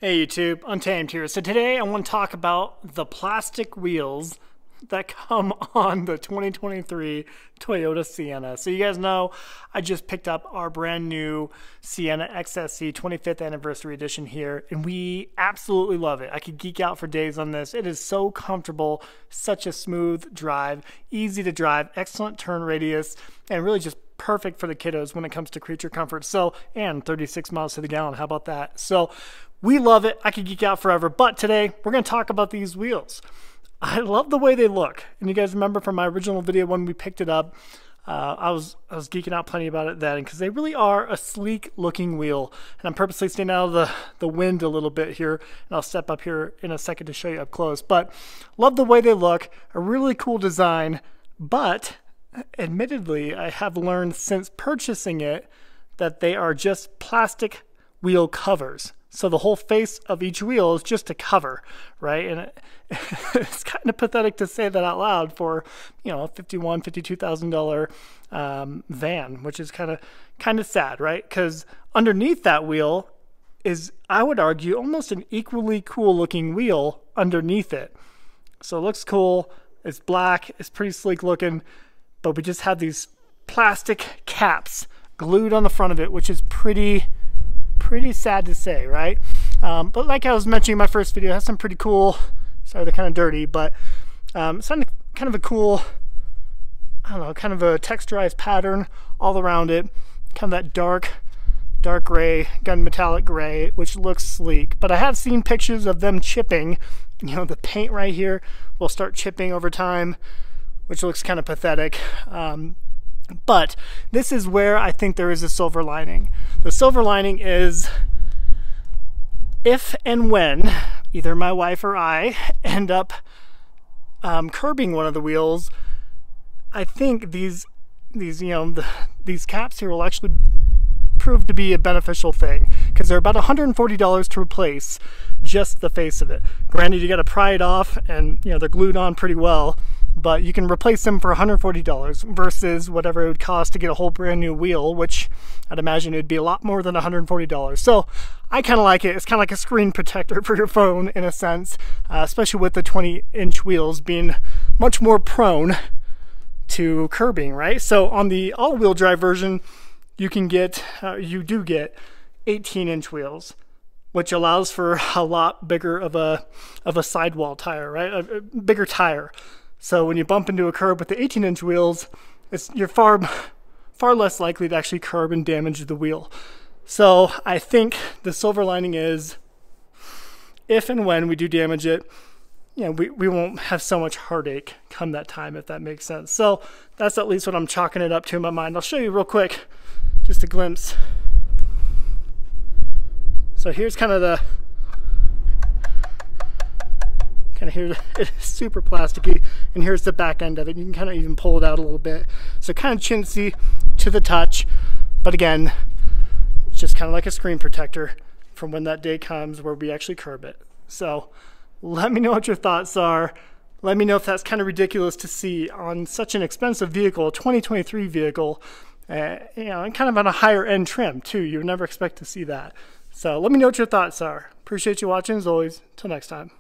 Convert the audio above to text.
Hey YouTube, Untamed here. So today I want to talk about the plastic wheels that come on the 2023 Toyota Sienna. So you guys know I just picked up our brand new Sienna XSE 25th anniversary edition here, and we absolutely love it. I could geek out for days on this. It is so comfortable, such a smooth drive, easy to drive, excellent turn radius, and really just perfect for the kiddos when it comes to creature comfort. So, and 36 miles to the gallon, how about that? So we love it. I could geek out forever, but today we're going to talk about these wheels. I love the way they look, and you guys remember from my original video when we picked it up, I was geeking out plenty about it then, because they really are a sleek looking wheel. And I'm purposely staying out of the wind a little bit here, and I'll step up here in a second to show you up close. But love the way they look, a really cool design, but admittedly I have learned since purchasing it that they are just plastic wheel covers. So the whole face of each wheel is just a cover, right? And it's kind of pathetic to say that out loud for, you know, a $52,000 van, which is kind of sad, right? Because underneath that wheel is, I would argue, almost an equally cool looking wheel underneath it. So it looks cool. It's black. It's pretty sleek looking, but we just have these plastic caps glued on the front of it, which is pretty sad to say, right? But like I was mentioning in my first video, it has some pretty cool, sorry they're kind of dirty, but some kind of a cool, I don't know, kind of a texturized pattern all around it, kind of that dark gray, gunmetallic gray, which looks sleek. But I have seen pictures of them chipping. You know, the paint right here will start chipping over time, which looks kind of pathetic. But this is where I think there is a silver lining. The silver lining is if and when either my wife or I end up curbing one of the wheels, I think these caps here will actually prove to be a beneficial thing, because they're about $140 to replace just the face of it. Granted, you got to pry it off, and you know they're glued on pretty well, but you can replace them for $140 versus whatever it would cost to get a whole brand new wheel, which I'd imagine it'd be a lot more than $140. So I kind of like it. It's kind of like a screen protector for your phone in a sense, especially with the 20-inch wheels being much more prone to curbing, right? So on the all-wheel drive version, you can get, you do get 18-inch wheels, which allows for a lot bigger of a sidewall tire, right? A bigger tire. So when you bump into a curb with the 18-inch wheels, you're far less likely to actually curb and damage the wheel. So I think the silver lining is, if and when we do damage it, you know, we won't have so much heartache come that time, if that makes sense. So that's at least what I'm chalking it up to in my mind. I'll show you real quick, just a glimpse. So here's kind of here, it's super plasticky, and here's the back end of it. You can kind of even pull it out a little bit. So kind of chintzy to the touch, but again, it's just kind of like a screen protector from when that day comes where we actually curb it. So let me know what your thoughts are. Let me know if that's kind of ridiculous to see on such an expensive vehicle, a 2023 vehicle, you know, and kind of on a higher end trim too. You would never expect to see that. So let me know what your thoughts are. Appreciate you watching as always. Till next time.